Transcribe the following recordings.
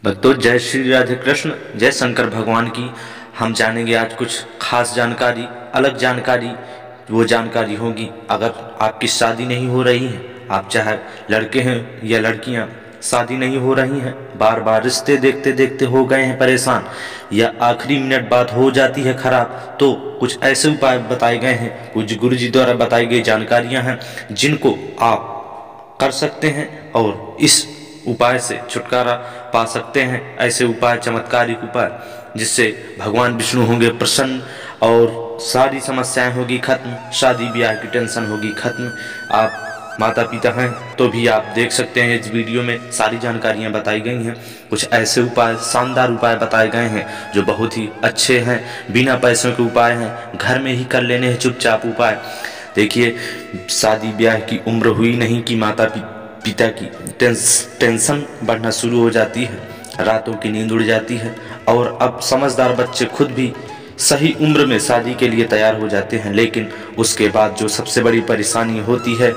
भक्तों, जय श्री राधे कृष्ण, जय शंकर भगवान की। हम जानेंगे आज कुछ खास जानकारी, अलग जानकारी। वो जानकारी होगी, अगर आपकी शादी नहीं हो रही है, आप चाहे लड़के हैं या लड़कियां, शादी नहीं हो रही हैं, बार बार रिश्ते देखते देखते हो गए हैं परेशान, या आखिरी मिनट बात हो जाती है खराब, तो कुछ ऐसे उपाय बताए गए हैं, कुछ गुरुजी द्वारा बताई गई जानकारियां हैं जिनको आप कर सकते हैं और इस उपाय से छुटकारा पा सकते हैं। ऐसे उपाय, चमत्कारिक उपाय, जिससे भगवान विष्णु होंगे प्रसन्न और सारी समस्याएं होगी खत्म, शादी ब्याह की टेंशन होगी खत्म। आप माता पिता हैं तो भी आप देख सकते हैं, इस वीडियो में सारी जानकारियां बताई गई हैं। कुछ ऐसे उपाय, शानदार उपाय बताए गए हैं जो बहुत ही अच्छे हैं, बिना पैसों के उपाय हैं, घर में ही कर लेने हैं चुपचाप उपाय। देखिए, शादी ब्याह की उम्र हुई नहीं कि माता पिता की टेंशन बढ़ना शुरू हो जाती है, रातों की नींद उड़ जाती है, और अब समझदार बच्चे खुद भी सही उम्र में शादी के लिए तैयार हो जाते हैं। लेकिन उसके बाद जो सबसे बड़ी परेशानी होती है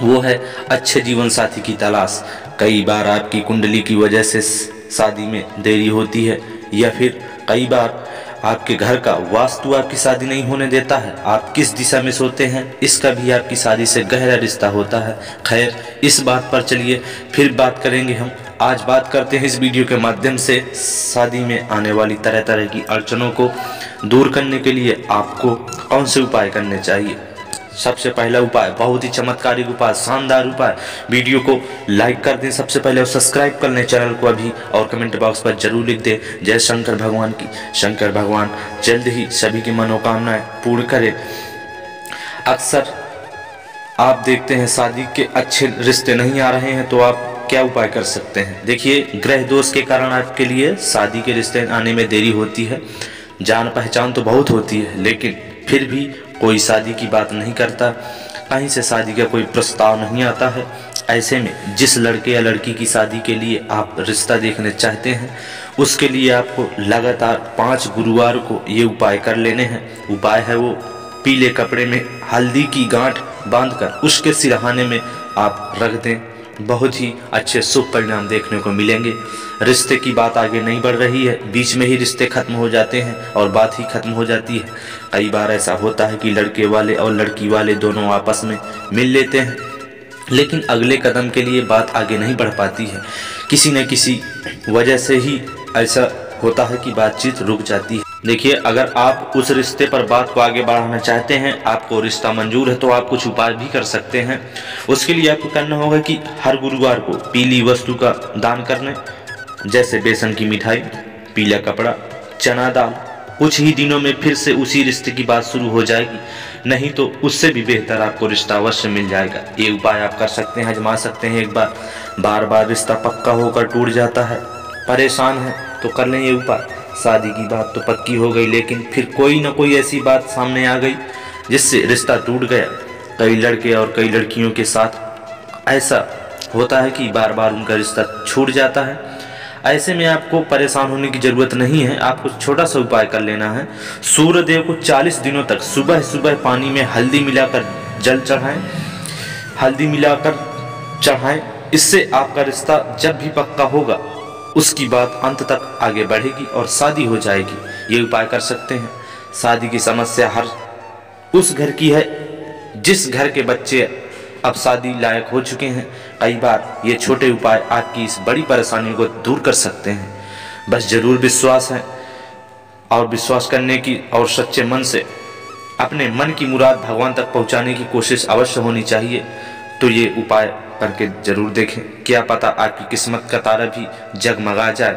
वो है अच्छे जीवन साथी की तलाश। कई बार आपकी कुंडली की वजह से शादी में देरी होती है, या फिर कई बार आपके घर का वास्तु आपकी शादी नहीं होने देता है। आप किस दिशा में सोते हैं, इसका भी आपकी शादी से गहरा रिश्ता होता है। खैर, इस बात पर चलिए फिर बात करेंगे हम। आज बात करते हैं इस वीडियो के माध्यम से शादी में आने वाली तरह तरह की अड़चनों को दूर करने के लिए आपको कौन से उपाय करने चाहिए। सबसे पहला उपाय, बहुत ही चमत्कारिक उपाय, शानदार उपाय। वीडियो को लाइक कर दें सबसे पहले, और सब्सक्राइब कर लें चैनल को अभी, और कमेंट बॉक्स पर जरूर लिख दें जय शंकर भगवान की। शंकर भगवान जल्द ही सभी की मनोकामनाएं पूर्ण करें। अक्सर आप देखते हैं शादी के अच्छे रिश्ते नहीं आ रहे हैं, तो आप क्या उपाय कर सकते हैं। देखिए, ग्रह दोष के कारण आपके लिए शादी के रिश्ते आने में देरी होती है। जान पहचान तो बहुत होती है, लेकिन फिर भी कोई शादी की बात नहीं करता, कहीं से शादी का कोई प्रस्ताव नहीं आता है। ऐसे में जिस लड़के या लड़की की शादी के लिए आप रिश्ता देखने चाहते हैं, उसके लिए आपको लगातार 5 गुरुवार को ये उपाय कर लेने हैं। उपाय है वो, पीले कपड़े में हल्दी की गांठ बांधकर उसके सिरहाने में आप रख दें। बहुत ही अच्छे शुभ परिणाम देखने को मिलेंगे। रिश्ते की बात आगे नहीं बढ़ रही है, बीच में ही रिश्ते खत्म हो जाते हैं और बात ही खत्म हो जाती है। कई बार ऐसा होता है कि लड़के वाले और लड़की वाले दोनों आपस में मिल लेते हैं, लेकिन अगले कदम के लिए बात आगे नहीं बढ़ पाती है। किसी न किसी वजह से ही ऐसा होता है कि बातचीत रुक जाती है। देखिए, अगर आप उस रिश्ते पर बात को आगे बढ़ाना चाहते हैं, आपको रिश्ता मंजूर है, तो आप कुछ उपाय भी कर सकते हैं। उसके लिए आपको करना होगा कि हर गुरुवार को पीली वस्तु का दान करने, जैसे बेसन की मिठाई, पीला कपड़ा, चना दाल। कुछ ही दिनों में फिर से उसी रिश्ते की बात शुरू हो जाएगी, नहीं तो उससे भी बेहतर आपको रिश्ता अवश्य मिल जाएगा। ये उपाय आप कर सकते हैं, आजमा सकते हैं एक बार। बार बार रिश्ता पक्का होकर टूट जाता है, परेशान है, तो कर लें ये उपाय। शादी की बात तो पक्की हो गई, लेकिन फिर कोई ना कोई ऐसी बात सामने आ गई जिससे रिश्ता टूट गया। कई लड़के और कई लड़कियों के साथ ऐसा होता है कि बार बार उनका रिश्ता छूट जाता है। ऐसे में आपको परेशान होने की जरूरत नहीं है, आपको छोटा सा उपाय कर लेना है। सूर्यदेव को 40 दिनों तक सुबह सुबह पानी में हल्दी मिलाकर जल चढ़ाएं, हल्दी मिलाकर चढ़ाएं। इससे आपका रिश्ता जब भी पक्का होगा, उसकी बात अंत तक आगे बढ़ेगी और शादी हो जाएगी। ये उपाय कर सकते हैं। शादी की समस्या हर उस घर की है जिस घर के बच्चे अब शादी लायक हो चुके हैं। कई बार ये छोटे उपाय आपकी इस बड़ी परेशानी को दूर कर सकते हैं। बस जरूर विश्वास है, और विश्वास करने की और सच्चे मन से अपने मन की मुराद भगवान तक पहुंचाने की कोशिश अवश्य होनी चाहिए। तो ये उपाय करके जरूर देखें, क्या पता आपकी किस्मत का तारा भी जगमगा जाए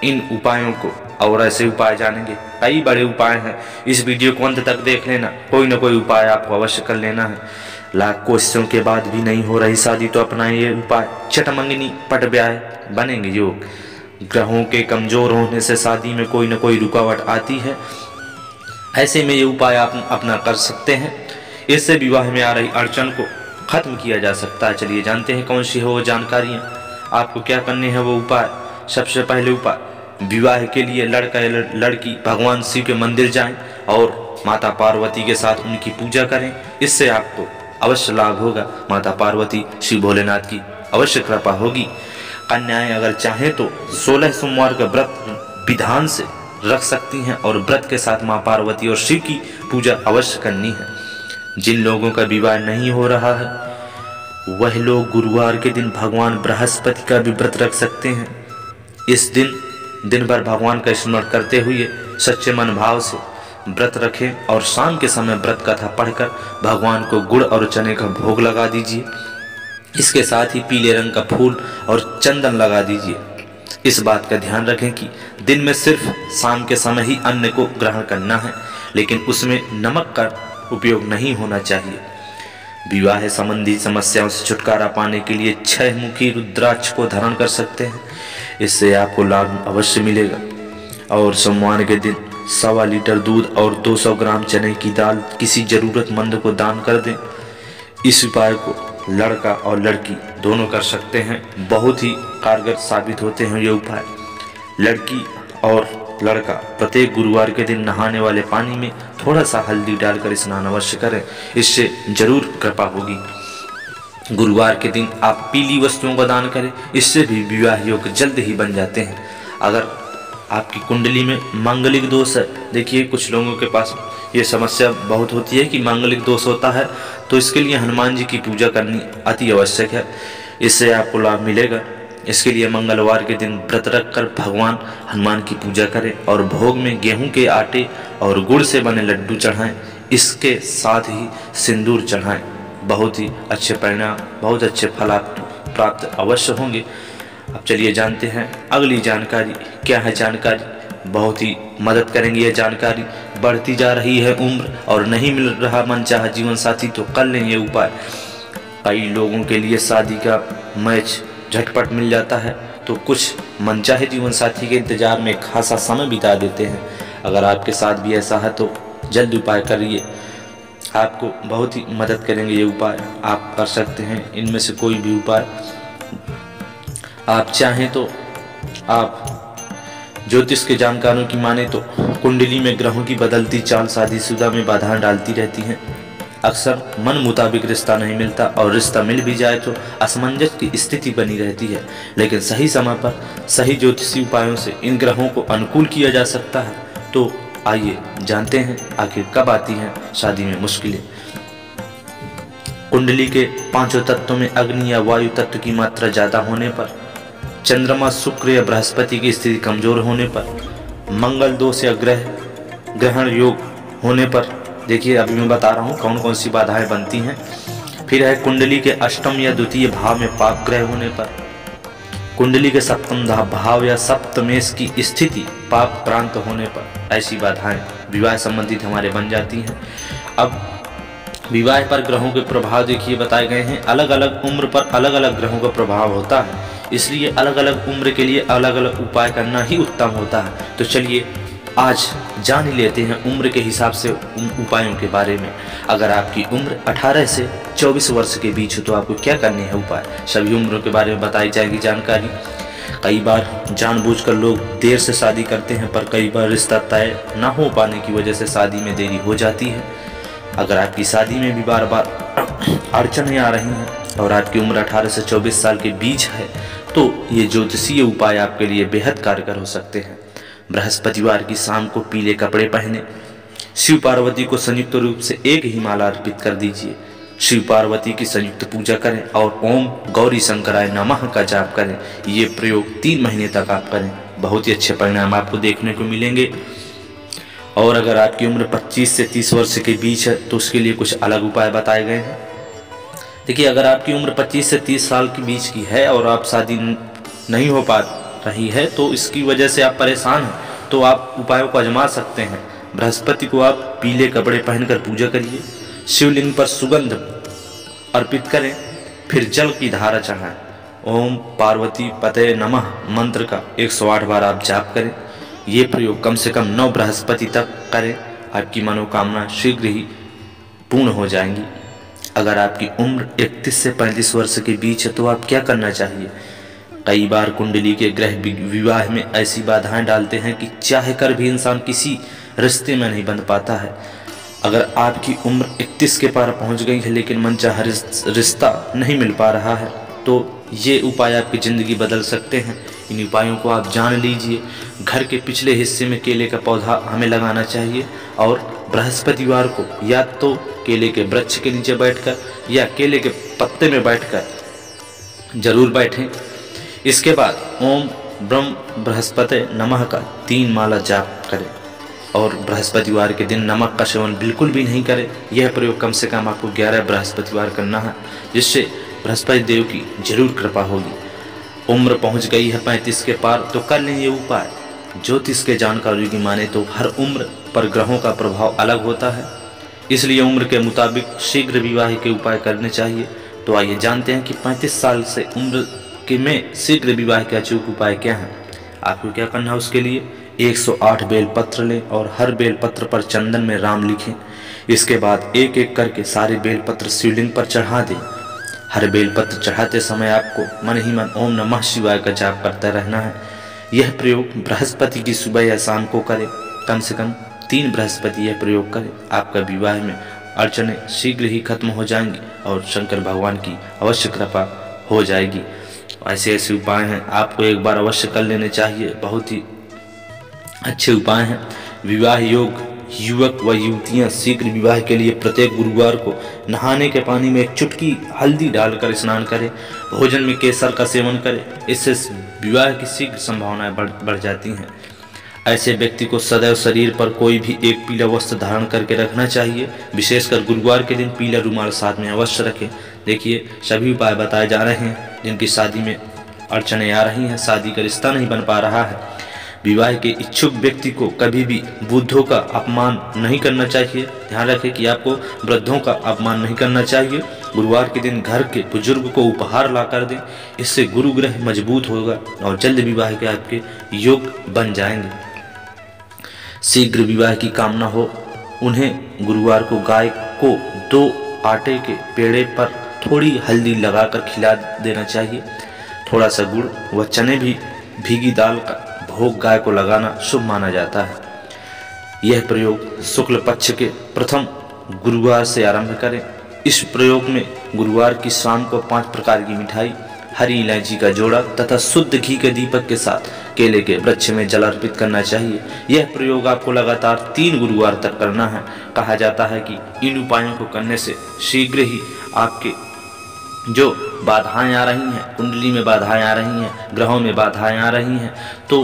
इन उपायों को। और ऐसे उपाय जानेंगे, कई बड़े उपाय हैं, इस वीडियो को अंत तक देख लेना। कोई ना कोई उपाय आपको अवश्य कर लेना है। लाख कोशिशों के बाद भी नहीं हो रही शादी, तो अपना ये उपाय, छठ मंगनी पट ब्याह बनेंगे योग। ग्रहों के कमजोर होने से शादी में कोई ना कोई रुकावट आती है, ऐसे में ये उपाय आप अपना कर सकते हैं। इससे विवाह में आ रही अड़चन को खत्म किया जा सकता है। चलिए जानते हैं कौन सी है वो जानकारियाँ, आपको क्या करने हैं वो उपाय। सबसे पहले उपाय, विवाह के लिए लड़का या लड़की भगवान शिव के मंदिर जाएं और माता पार्वती के साथ उनकी पूजा करें। इससे आपको अवश्य लाभ होगा, माता पार्वती शिव भोलेनाथ की अवश्य कृपा होगी। कन्याएं अगर चाहें तो 16 सोमवार का व्रत विधान से रख सकती हैं और व्रत के साथ माँ पार्वती और शिव की पूजा अवश्य करनी है। जिन लोगों का विवाह नहीं हो रहा है वह लोग गुरुवार के दिन भगवान बृहस्पति का भी व्रत रख सकते हैं। इस दिन भर भगवान का स्मरण करते हुए सच्चे मन भाव से व्रत रखें और शाम के समय व्रत कथा पढ़कर भगवान को गुड़ और चने का भोग लगा दीजिए। इसके साथ ही पीले रंग का फूल और चंदन लगा दीजिए। इस बात का ध्यान रखें कि दिन में सिर्फ शाम के समय ही अन्न को ग्रहण करना है, लेकिन उसमें नमक का उपयोग नहीं होना चाहिए। विवाह संबंधी समस्याओं से छुटकारा पाने के लिए 6 मुखी रुद्राक्ष को धारण कर सकते हैं। इससे आपको लाभ अवश्य मिलेगा। और सोमवार के दिन 1.25 लीटर दूध और 200 ग्राम चने की दाल किसी जरूरतमंद को दान कर दें। इस उपाय को लड़का और लड़की दोनों कर सकते हैं। बहुत ही कारगर साबित होते हैं ये उपाय। लड़की और लड़का प्रत्येक गुरुवार के दिन नहाने वाले पानी में थोड़ा सा हल्दी डालकर स्नान अवश्य करें, इससे जरूर कृपा होगी। गुरुवार के दिन आप पीली वस्तुओं का दान करें, इससे भी विवाह योग जल्द ही बन जाते हैं। अगर आपकी कुंडली में मांगलिक दोष है, देखिए कुछ लोगों के पास ये समस्या बहुत होती है कि मांगलिक दोष होता है, तो इसके लिए हनुमान जी की पूजा करनी अति आवश्यक है। इससे आपको लाभ मिलेगा। इसके लिए मंगलवार के दिन व्रत रखकर भगवान हनुमान की पूजा करें और भोग में गेहूं के आटे और गुड़ से बने लड्डू चढ़ाएं। इसके साथ ही सिंदूर चढ़ाएं। बहुत ही अच्छे परिणाम, बहुत अच्छे फल प्राप्त अवश्य होंगे। अब चलिए जानते हैं अगली जानकारी। क्या है जानकारी? बहुत ही मदद करेंगे ये जानकारी। बढ़ती जा रही है उम्र और नहीं मिल रहा मनचाहा जीवन साथी, तो कर लें ये उपाय। कई लोगों के लिए शादी का मैच झटपट मिल जाता है, तो कुछ मनचाहे जीवन साथी के इंतजार में खासा समय बिता देते हैं। अगर आपके साथ भी ऐसा है तो जल्द उपाय करिए, आपको बहुत ही मदद करेंगे ये उपाय। आप कर सकते हैं इनमें से कोई भी उपाय। आप चाहें तो आप ज्योतिष के जानकारों की माने तो कुंडली में ग्रहों की बदलती चाल शादीशुदा में बाधाएं डालती रहती हैं। अक्सर मन मुताबिक रिश्ता नहीं मिलता और रिश्ता मिल भी जाए तो असमंजस की स्थिति बनी रहती है। लेकिन सही समय पर सही ज्योतिषी उपायों से इन ग्रहों को अनुकूल किया जा सकता है। तो आइए जानते हैं आखिर कब आती हैं शादी में मुश्किलें। कुंडली के 5 तत्वों में अग्नि या वायु तत्व की मात्रा ज्यादा होने पर, चंद्रमा शुक्र या बृहस्पति की स्थिति कमजोर होने पर, मंगल दोष या ग्रहण योग होने पर, देखिए अभी मैं बता रहा हूँ कौन कौन सी बाधाएं बनती हैं। फिर है कुंडली के अष्टम या द्वितीय भाव में पाप ग्रह होने पर, कुंडली के सप्तम भाव या सप्तमेश की स्थिति पाप प्रांत होने पर, ऐसी बाधाएं विवाह संबंधित हमारे बन जाती हैं। अब विवाह पर ग्रहों के प्रभाव देखिए बताए गए हैं। अलग अलग उम्र पर अलग अलग ग्रहों का प्रभाव होता है, इसलिए अलग अलग उम्र के लिए अलग अलग उपाय करना ही उत्तम होता है। तो चलिए आज जान ही लेते हैं उम्र के हिसाब से उन उपायों के बारे में। अगर आपकी उम्र 18 से 24 वर्ष के बीच हो तो आपको क्या करने हैं उपाय, सभी उम्रों के बारे में बताई जाएगी जानकारी। कई बार जानबूझकर लोग देर से शादी करते हैं, पर कई बार रिश्ता तय न हो पाने की वजह से शादी में देरी हो जाती है। अगर आपकी शादी में भी बार बार अड़चनें आ रही हैं और आपकी उम्र 18 से 24 साल के बीच है, तो ये ज्योतिषीय उपाय आपके लिए बेहद कारगर हो सकते हैं। बृहस्पतिवार की शाम को पीले कपड़े पहने, शिव पार्वती को संयुक्त रूप से एक ही माला अर्पित कर दीजिए। शिव पार्वती की संयुक्त पूजा करें और ओम गौरी शंकराय नमः का जाप करें। ये प्रयोग 3 महीने तक आप करें, बहुत ही अच्छे परिणाम आपको देखने को मिलेंगे। और अगर आपकी उम्र 25 से 30 वर्ष के बीच है तो उसके लिए कुछ अलग उपाय बताए गए हैं। देखिए अगर आपकी उम्र 25 से 30 साल के बीच की है और आप शादी नहीं हो पा रही है, तो इसकी वजह से आप परेशान हैं, तो आप उपायों को आजमा सकते हैं। बृहस्पति को आप पीले कपड़े पहनकर पूजा करिए, शिवलिंग पर सुगंध अर्पित करें, फिर जल की धारा चढ़ाएं। ओम पार्वती पते नमः मंत्र का 108 बार आप जाप करें। ये प्रयोग कम से कम 9 बृहस्पति तक करें, आपकी मनोकामना शीघ्र ही पूर्ण हो जाएंगी। अगर आपकी उम्र 31 से 35 वर्ष के बीच है तो आप क्या करना चाहिए। कई बार कुंडली के ग्रह विवाह में ऐसी बाधाएं डालते हैं कि चाह कर भी इंसान किसी रिश्ते में नहीं बंध पाता है। अगर आपकी उम्र 31 के पार पहुंच गई है लेकिन मनचाहा रिश्ता नहीं मिल पा रहा है, तो ये उपाय आपकी ज़िंदगी बदल सकते हैं। इन उपायों को आप जान लीजिए। घर के पिछले हिस्से में केले का पौधा हमें लगाना चाहिए और बृहस्पतिवार को या तो केले के वृक्ष के नीचे बैठकर या केले के पत्ते में बैठकर जरूर बैठें। इसके बाद ओम ब्रह्म बृहस्पति नमः का 3 माला जाप करें और बृहस्पतिवार के दिन नमक का सेवन बिल्कुल भी नहीं करें। यह प्रयोग कम से कम आपको 11 बृहस्पतिवार करना है, जिससे बृहस्पति देव की जरूर कृपा होगी। उम्र पहुंच गई है 35 के पार तो कर लें ये उपाय। ज्योतिष के जानकारों की माने तो हर उम्र पर ग्रहों का प्रभाव अलग होता है, इसलिए उम्र के मुताबिक शीघ्र विवाह के उपाय करने चाहिए। तो आइए जानते हैं कि 35 साल से उम्र के में शीघ्र विवाह के अचूक उपाय क्या हैं। आपको क्या करना है, उसके लिए 108 बेलपत्र लें और हर बेलपत्र पर चंदन में राम लिखें। इसके बाद एक एक करके सारे बेलपत्र शिवलिंग पर चढ़ा दें। हर बेलपत्र चढ़ाते समय आपको मन ही मन ओम नमः शिवाय का जाप करता रहना है। यह प्रयोग बृहस्पति की सुबह या शाम को करें। कम से कम 3 बृहस्पति यह प्रयोग करें। आपका विवाह में अड़चनें शीघ्र ही खत्म हो जाएंगी और शंकर भगवान की अवश्य कृपा हो जाएगी। ऐसे ऐसे उपाय हैं, आपको एक बार अवश्य कर लेने चाहिए। बहुत ही अच्छे उपाय हैं। विवाह योग युवक व युवतियां शीघ्र विवाह के लिए प्रत्येक गुरुवार को नहाने के पानी में एक चुटकी हल्दी डालकर स्नान करें। भोजन में केसर का सेवन करें, इससे विवाह की शीघ्र संभावनाएं बढ़ जाती हैं। ऐसे व्यक्ति को सदैव शरीर पर कोई भी एक पीला वस्त्र धारण करके रखना चाहिए। विशेषकर गुरुवार के दिन पीला रुमाल साथ में अवश्य रखें। देखिए, सभी उपाय बताए जा रहे हैं जिनकी शादी में अड़चनें आ रही हैं, शादी का रिश्ता नहीं बन पा रहा है। विवाह के इच्छुक व्यक्ति को कभी भी वृद्धों का अपमान नहीं करना चाहिए। ध्यान रखें कि आपको वृद्धों का अपमान नहीं करना चाहिए। गुरुवार के दिन घर के बुजुर्ग को उपहार ला कर दें, इससे गुरु ग्रह मजबूत होगा और जल्द विवाह के आपके योग बन जाएंगे। शीघ्र विवाह की कामना हो उन्हें गुरुवार को गाय को 2 आटे के पेड़े पर थोड़ी हल्दी लगाकर खिला देना चाहिए। थोड़ा सा गुड़ व चने भी भीगी दाल का भोग गाय को लगाना शुभ माना जाता है। यह प्रयोग शुक्ल पक्ष के प्रथम गुरुवार से आरंभ करें। इस प्रयोग में गुरुवार की शाम को 5 प्रकार की मिठाई, हरी इलायची का जोड़ा तथा शुद्ध घी के दीपक के साथ केले के वृक्ष में जल अर्पित करना चाहिए। यह प्रयोग आपको लगातार 3 गुरुवार तक करना है। कहा जाता है कि इन उपायों को करने से शीघ्र ही आपके जो बाधाएं आ रही हैं, कुंडली में बाधाएं आ रही हैं, ग्रहों में बाधाएं आ रही हैं, तो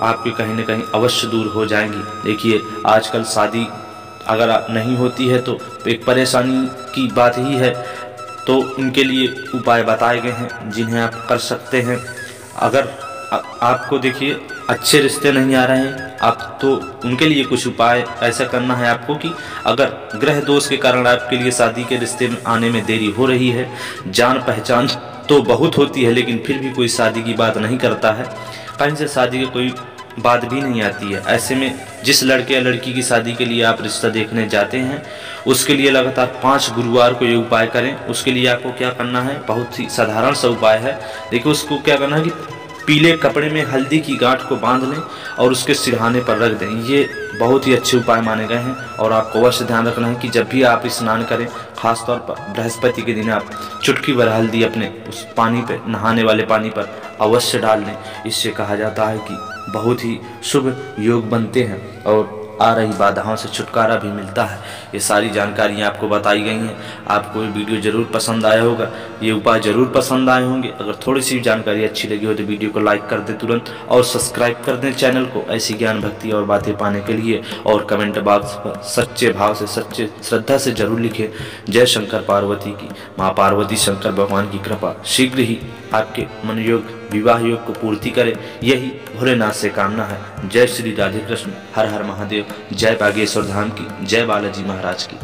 आपके कहीं न कहीं अवश्य दूर हो जाएंगी। देखिए, आजकल शादी अगर नहीं होती है तो एक परेशानी की बात ही है। तो इनके लिए उपाय बताए गए हैं जिन्हें आप कर सकते हैं। अगर आपको देखिए अच्छे रिश्ते नहीं आ रहे हैं आप, तो उनके लिए कुछ उपाय ऐसा करना है आपको कि अगर ग्रह दोष के कारण आपके लिए शादी के रिश्ते में आने में देरी हो रही है, जान पहचान तो बहुत होती है लेकिन फिर भी कोई शादी की बात नहीं करता है, कहीं से शादी की कोई बात भी नहीं आती है। ऐसे में जिस लड़के या लड़की की शादी के लिए आप रिश्ता देखने जाते हैं, उसके लिए लगातार 5 गुरुवार को ये उपाय करें। उसके लिए आपको क्या करना है, बहुत ही साधारण सा उपाय है। देखिए, उसको क्या करना है कि पीले कपड़े में हल्दी की गांठ को बांध लें और उसके सिरहाने पर रख दें। ये बहुत ही अच्छे उपाय माने गए हैं और आपको अवश्य ध्यान रखना है कि जब भी आप स्नान करें, खासतौर पर बृहस्पति के दिन, आप चुटकी भर हल्दी अपने उस पानी पे, नहाने वाले पानी पर अवश्य डाल लें। इससे कहा जाता है कि बहुत ही शुभ योग बनते हैं और आ रही बाधाओं से छुटकारा भी मिलता है। ये सारी जानकारियाँ आपको बताई गई हैं। आपको ये वीडियो ज़रूर पसंद आया होगा, ये उपाय ज़रूर पसंद आए होंगे। अगर थोड़ी सी जानकारी अच्छी लगी हो तो वीडियो को लाइक कर दें तुरंत और सब्सक्राइब कर दें चैनल को ऐसी ज्ञान भक्ति और बातें पाने के लिए। और कमेंट बॉक्स पर सच्चे भाव से, सच्चे श्रद्धा से जरूर लिखें, जय शंकर पार्वती की। माँ पार्वती शंकर भगवान की कृपा शीघ्र ही आपके मन योग, विवाह योग को पूर्ति करे, यही भोलेनाथ से कामना है। जय श्री राधे कृष्ण, हर हर महादेव, जय बागेश्वर धाम की, जय बालाजी महाराज की।